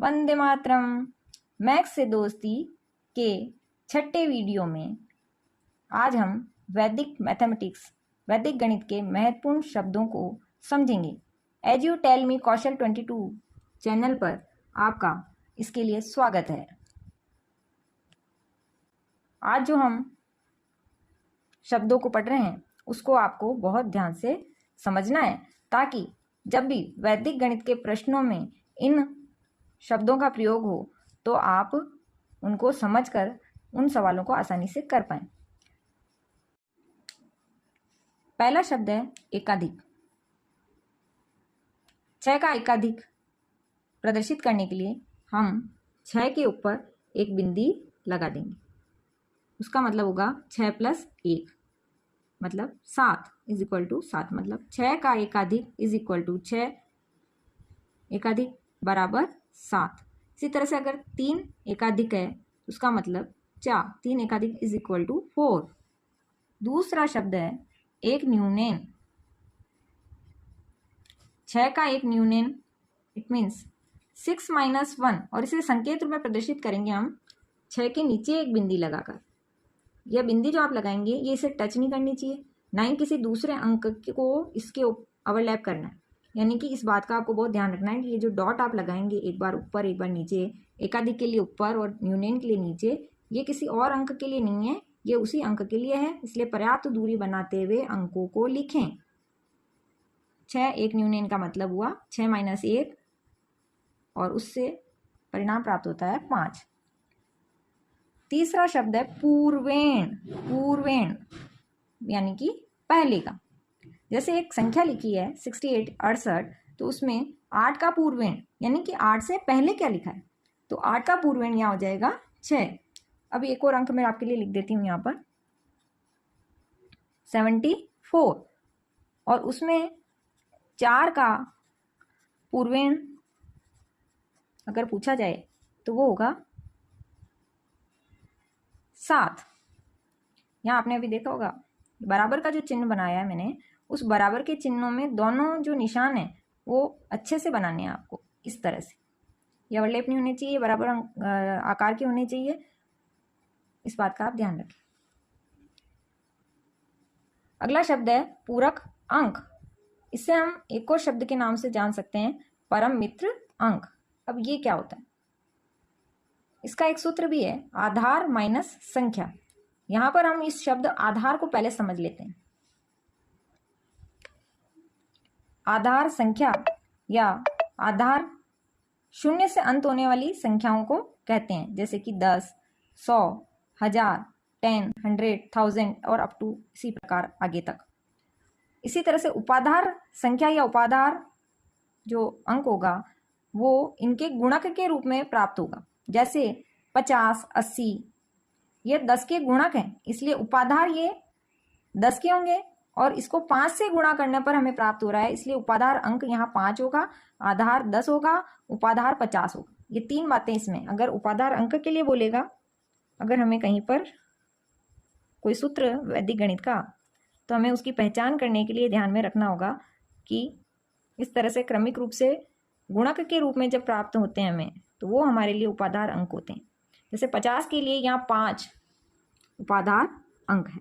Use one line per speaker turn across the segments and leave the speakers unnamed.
Vande Mataram. Maths से दोस्ती के छठे वीडियो में आज हम वैदिक गणित के महत्वपूर्ण शब्दों को समझेंगे। As you tell me Kaushal 22 channel पर आपका इसके लिए स्वागत है। आज जो हम शब्दों को पढ़ रहे हैं उसको आपको बहुत ध्यान से समझना है, ताकि जब भी वैदिक गणित के प्रश्नों में इन शब्दों का प्रयोग हो तो आप उनको समझकर उन सवालों को आसानी से कर पाएं। पहला शब्द है एकाधिक। 6 का एकाधिक प्रदर्शित करने के लिए हम 6 के ऊपर एक बिंदी लगा देंगे। उसका मतलब होगा 6 + 1 मतलब 7 = 7, मतलब 6 का एकाधिक = 6 एकाधिक बराबर 7। इसी तरह से अगर 3 एकाधिक है उसका मतलब 4, 3 एकाधिक = 4। दूसरा शब्द है एक न्यूनेन। 6 का एक न्यूनेन इट मीन्स 6 - 1, और इसे संकेत रूप में प्रदर्शित करेंगे हम 6 के नीचे एक बिंदी लगाकर। यह बिंदी जो आप लगाएंगे ये इसे टच नहीं करनी चाहिए, ना ही किसी दूसरे अंक को इसके ओवरलैप करना है। यानी कि इस बात का आपको बहुत ध्यान रखना है कि ये जो डॉट आप लगाएंगे, एक बार ऊपर एक बार नीचे, एकाधिक के लिए ऊपर और न्यूनेन के लिए नीचे, ये किसी और अंक के लिए नहीं है, ये उसी अंक के लिए है। इसलिए पर्याप्त दूरी बनाते हुए अंकों को लिखें। 6 एक न्यूनेन का मतलब हुआ 6 - 1, और उससे परिणाम प्राप्त होता है 5। तीसरा शब्द है पूर्वेण। पूर्वेण यानी कि पहले का। जैसे एक संख्या लिखी है 68 68, तो उसमें 8 का पूर्वेण यानी कि 8 से पहले क्या लिखा है, तो 8 का पूर्वेण यहाँ हो जाएगा 6। अब एक और अंक मैं आपके लिए लिख देती हूँ यहाँ पर 74, और उसमें 4 का पूर्वेण अगर पूछा जाए तो वो होगा 7। यहाँ आपने अभी देखा होगा बराबर का जो चिन्ह बनाया है मैंने, उस बराबर के चिन्हों में दोनों जो निशान है वो अच्छे से बनाने हैं आपको। इस तरह से ये ओवरलैप नहीं होने चाहिए, बराबर आकार के होने चाहिए। इस बात का आप ध्यान रखें। अगला शब्द है पूरक अंक। इससे हम एक और शब्द के नाम से जान सकते हैं, परम मित्र अंक। अब ये क्या होता है, इसका एक सूत्र भी है, आधार माइनस संख्या। यहां पर हम इस शब्द आधार को पहले समझ लेते हैं। आधार संख्या या आधार 0 से अंत होने वाली संख्याओं को कहते हैं, जैसे कि 10, 100, 1000, 10, 100, 1000 और अप टू इसी प्रकार आगे तक। इसी तरह से उपाधार संख्या या उपाधार जो अंक होगा वो इनके गुणक के रूप में प्राप्त होगा। जैसे 50, 80 ये 10 के गुणक हैं, इसलिए उपाधार ये 10 के होंगे, और इसको 5 से गुणा करने पर हमें प्राप्त हो रहा है, इसलिए उपाधार अंक यहाँ 5 होगा, आधार 10 होगा, उपाधार 50 होगा। ये 3 बातें इसमें। अगर उपाधार अंक के लिए बोलेगा, अगर हमें कहीं पर कोई सूत्र वैदिक गणित का, तो हमें उसकी पहचान करने के लिए ध्यान में रखना होगा कि इस तरह से क्रमिक रूप से गुणक के रूप में जब प्राप्त होते हैं हमें, तो वो हमारे लिए उपाधार अंक होते हैं। जैसे 50 के लिए यहाँ 5 उपाधार अंक है।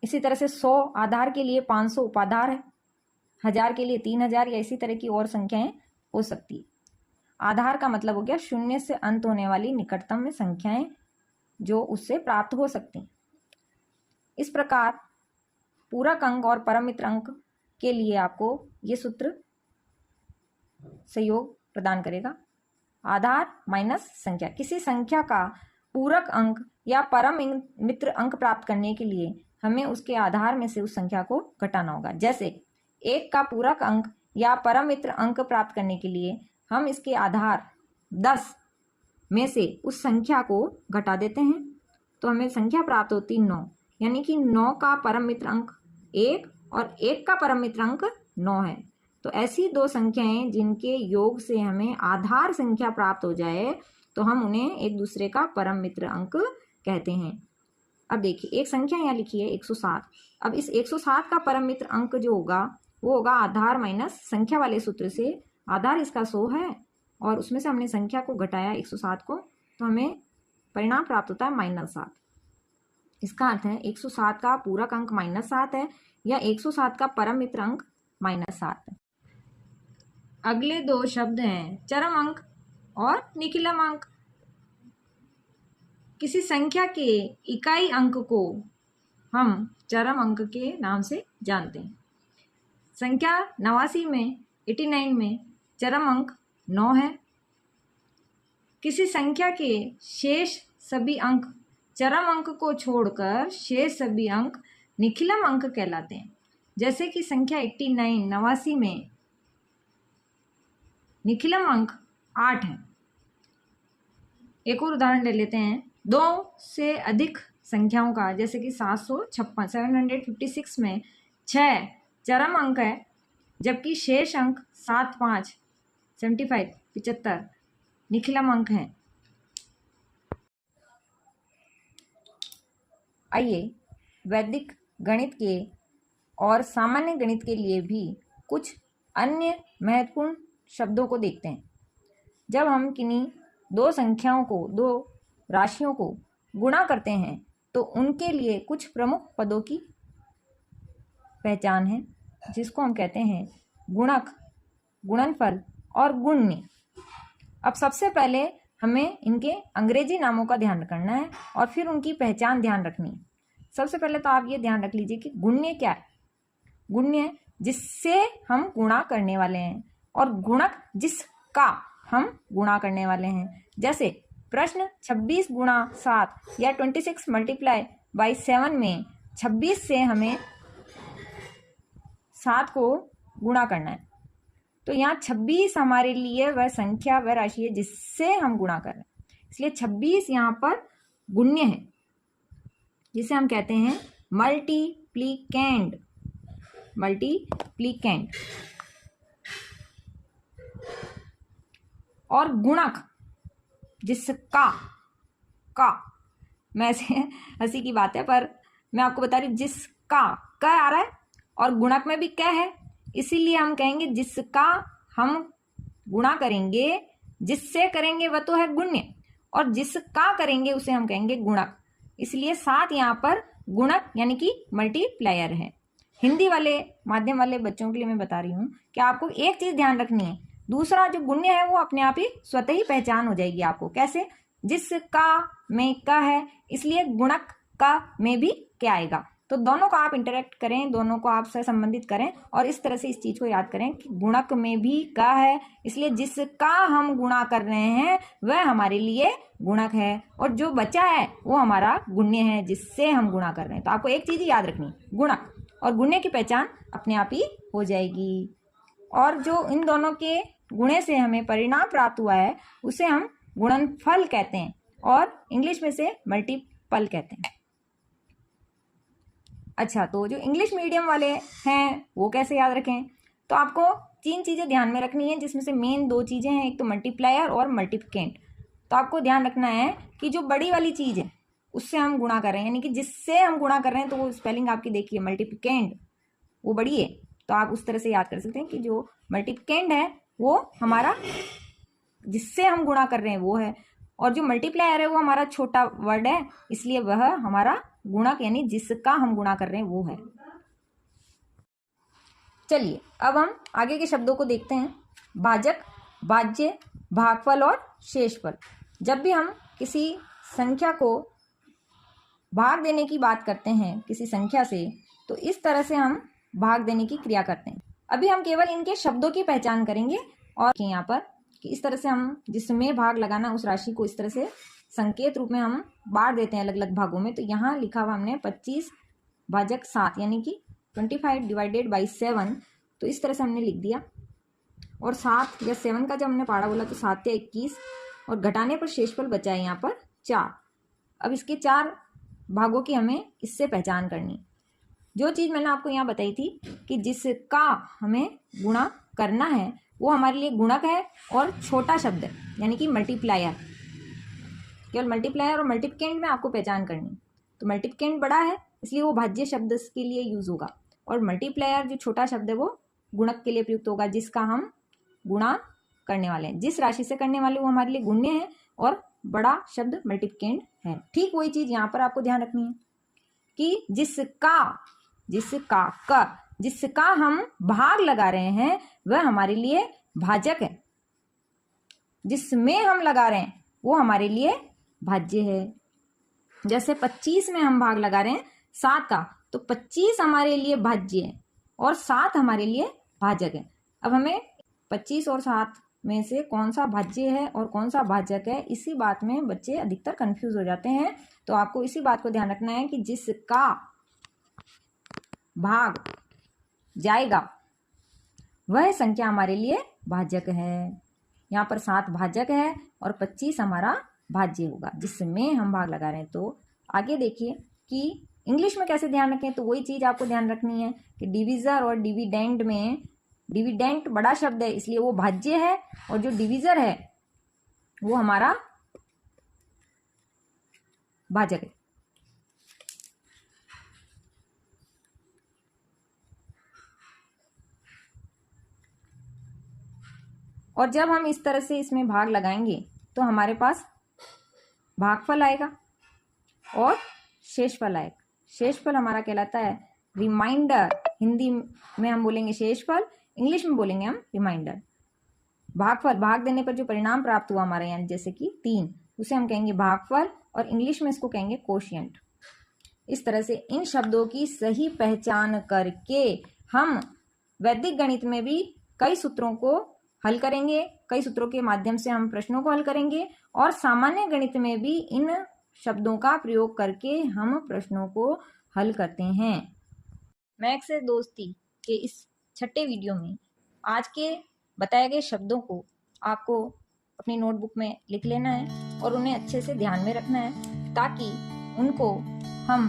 इसी तरह से 100 आधार के लिए 500 उपाधार है, 1000 के लिए 3000 या इसी तरह की और संख्याएं हो सकती है। आधार का मतलब हो गया 0 से अंत होने वाली निकटतम में संख्याएं जो उससे प्राप्त हो सकती हैं। इस प्रकार पूरक अंक और परम मित्र अंक के लिए आपको ये सूत्र सहयोग प्रदान करेगा। आधार माइनस संख्या। किसी संख्या का पूरक अंक या परम मित्र अंक प्राप्त करने के लिए हमें उसके आधार में से उस संख्या को घटाना होगा। जैसे 1 का पूरक अंक या परम मित्र अंक प्राप्त करने के लिए हम इसके आधार 10 में से उस संख्या को घटा देते हैं, तो हमें संख्या प्राप्त होती 9। यानी कि 9 का परम मित्र अंक 1 और 1 का परम मित्र अंक 9 है। तो ऐसी दो संख्याएं जिनके योग से हमें आधार संख्या प्राप्त हो जाए, तो हम उन्हें एक दूसरे का परम मित्र अंक कहते हैं। अब देखिए एक संख्या यहाँ लिखी है 107। अब इस 107 का परम मित्र अंक जो होगा वो होगा आधार माइनस संख्या वाले सूत्र से। आधार इसका 100 है और उसमें से हमने संख्या को घटाया 107 को, तो हमें परिणाम प्राप्त होता है -7। इसका अर्थ है 107 का पूरक अंक -7 है या 107 का परम मित्र अंक -7 है। अगले दो शब्द हैं चरम अंक और निखिलम अंक। किसी संख्या के इकाई अंक को हम चरम अंक के नाम से जानते हैं। संख्या 89 में 89 में चरम अंक 9 है। किसी संख्या के शेष सभी अंक चरम अंक को छोड़कर शेष सभी अंक निखिलम अंक कहलाते हैं। जैसे कि संख्या 89 89 में निखिलम अंक 8 है। एक और उदाहरण ले लेते हैं। 2 से अधिक संख्याओं का, जैसे कि 756 756 में 6 चरम अंक है, जबकि शेष अंक 7 5 75 75 निखिलम अंक हैं। आइए वैदिक गणित के और सामान्य गणित के लिए भी कुछ अन्य महत्वपूर्ण शब्दों को देखते हैं। जब हम किन्हीं दो संख्याओं को, दो राशियों को गुणा करते हैं तो उनके लिए कुछ प्रमुख पदों की पहचान है, जिसको हम कहते हैं गुणक, गुणनफल और गुणनीय। अब सबसे पहले हमें इनके अंग्रेजी नामों का ध्यान करना है और फिर उनकी पहचान ध्यान रखनी है। सबसे पहले तो आप ये ध्यान रख लीजिए कि गुण्य क्या है। गुण्य जिससे हम गुणा करने वाले हैं और गुणक जिसका हम गुणा करने वाले हैं। जैसे प्रश्न 26 गुणा 7 या 26 मल्टीप्लाई बाई 7 में 26 से हमें 7 को गुणा करना है, तो यहाँ 26 हमारे लिए वह संख्या, वह राशि है जिससे हम गुणा कर रहे हैं। इसलिए 26 यहाँ पर गुण्य है, जिसे हम कहते हैं मल्टीप्लिकेंड। मल्टीप्लिकेंड और गुणक जिसका का, मैं से हंसी की बात है पर मैं आपको बता रही हूँ, जिसका क आ रहा है और गुणक में भी क है, इसीलिए हम कहेंगे जिसका हम गुणा करेंगे, जिससे करेंगे वह तो है गुण्य, और जिसका करेंगे उसे हम कहेंगे गुणक। इसलिए 7 यहाँ पर गुणक यानी कि मल्टीप्लायर है। हिंदी वाले माध्यम वाले बच्चों के लिए मैं बता रही हूँ कि आपको एक चीज ध्यान रखनी है, दूसरा जो गुण्य है वो अपने आप ही स्वतः ही पहचान हो जाएगी आपको। कैसे? जिसका में का है, इसलिए गुणक का में भी क्या आएगा। तो दोनों को आप इंटरेक्ट करें, दोनों को आप से संबंधित करें और इस तरह से इस चीज को याद करें कि गुणक में भी का है, इसलिए जिसका हम गुणा कर रहे हैं वह हमारे लिए गुणक है और जो बचा है वो हमारा गुण्य है जिससे हम गुणा कर रहे हैं। तो आपको एक चीज याद रखनी, गुणक और गुण्य की पहचान अपने आप ही हो जाएगी। और जो इन दोनों के गुणे से हमें परिणाम प्राप्त हुआ है उसे हम गुणनफल कहते हैं और इंग्लिश में से मल्टीपल कहते हैं। अच्छा, तो जो इंग्लिश मीडियम वाले हैं वो कैसे याद रखें? तो आपको 3 चीज़ें ध्यान में रखनी है, जिसमें से मेन 2 चीज़ें हैं, एक तो मल्टीप्लायर और मल्टीप्लिकेंट। तो आपको ध्यान रखना है कि जो बड़ी वाली चीज़ है उससे हम गुणा कर रहे हैं, यानी कि जिससे हम गुणा कर रहे हैं, तो वो स्पेलिंग आपकी देखिए मल्टीप्लिकेंट, वो बड़ी है, तो आप उस तरह से याद कर सकते हैं कि जो मल्टीप्लिकेंट है वो हमारा जिससे हम गुणा कर रहे हैं वो है, और जो मल्टीप्लायर है वो हमारा छोटा वर्ड है, इसलिए वह हमारा गुणक यानी जिसका हम गुणा कर रहे हैं वो है। चलिए अब हम आगे के शब्दों को देखते हैं। भाजक, भाज्य, भागफल और शेषफल। जब भी हम किसी संख्या को भाग देने की बात करते हैं किसी संख्या से, तो इस तरह से हम भाग देने की क्रिया करते हैं। अभी हम केवल इनके शब्दों की पहचान करेंगे और यहाँ पर कि इस तरह से हम जिसमें भाग लगाना उस राशि को इस तरह से संकेत रूप में हम बांट देते हैं अलग अलग भागों में। तो यहाँ लिखा हुआ हमने 25 भाजक 7 यानी कि 25 डिवाइडेड बाई 7, तो इस तरह से हमने लिख दिया। और 7 या 7 का जब हमने पाड़ा बोला तो 7 या 21 और घटाने पर शेषफल बचा है यहाँ पर 4। अब इसके 4 भागों की हमें इससे पहचान करनी। जो चीज़ मैंने आपको यहाँ बताई थी कि जिसका हमें गुणा करना है वो हमारे लिए गुणक है और छोटा शब्द है यानी कि मल्टीप्लायर। केवल मल्टीप्लायर और मल्टीप्लिकेंट में आपको पहचान करनी। तो मल्टीप्लिकेंट बड़ा है इसलिए वो भाज्य शब्द के लिए यूज होगा और मल्टीप्लायर जो छोटा शब्द है वो गुणक के लिए प्रयुक्त होगा जिसका हम गुणा करने वाले हैं। जिस राशि से करने वाले वो हमारे लिए गुण्य है और बड़ा शब्द मल्टीप्लिकेंड है। ठीक वही चीज यहाँ पर आपको ध्यान रखनी है कि जिसका हम भाग लगा रहे हैं वह हमारे लिए भाजक है, जिसमें हम लगा रहे हैं वो हमारे लिए भाज्य है। जैसे 25 में हम भाग लगा रहे हैं 7 का, तो 25 हमारे लिए भाज्य है और 7 हमारे लिए भाजक है। अब हमें 25 और 7 में से कौन सा भाज्य है और कौन सा भाजक है, इसी बात में बच्चे अधिकतर कंफ्यूज हो जाते हैं। तो आपको इसी बात को ध्यान रखना है कि जिसका भाग जाएगा वह संख्या हमारे लिए भाजक है। यहाँ पर 7 भाजक है और 25 हमारा भाज्य होगा जिसमें हम भाग लगा रहे हैं। तो आगे देखिए कि इंग्लिश में कैसे ध्यान रखें, तो वही चीज आपको ध्यान रखनी है कि डिविजर और डिविडेंड में डिविडेंट बड़ा शब्द है इसलिए वो भाज्य है और जो डिविजर है वो हमारा भाजक है। और जब हम इस तरह से इसमें भाग लगाएंगे तो हमारे पास भागफल आएगा और शेषफल आएगा। शेषफल हमारा कहलाता है रिमाइंडर। हिंदी में हम बोलेंगे शेषफल, इंग्लिश में बोलेंगे हम रिमाइंडर। भागफल, भाग देने पर जो परिणाम प्राप्त हुआ हमारे यहाँ जैसे कि 3, उसे हम कहेंगे भागफल और इंग्लिश में इसको कहेंगे कोशिएंट। इस तरह से इन शब्दों की सही पहचान करके हम वैदिक गणित में भी कई सूत्रों को हल करेंगे, कई सूत्रों के माध्यम से हम प्रश्नों को हल करेंगे और सामान्य गणित में भी इन शब्दों का प्रयोग करके हम प्रश्नों को हल करते हैं। मैथ्स से दोस्ती के इस छठे वीडियो में आज के बताए गए शब्दों को आपको अपनी नोटबुक में लिख लेना है और उन्हें अच्छे से ध्यान में रखना है ताकि उनको हम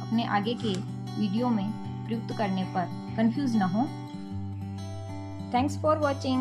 अपने आगे के वीडियो में प्रयुक्त करने पर कंफ्यूज ना हो। Thanks for watching.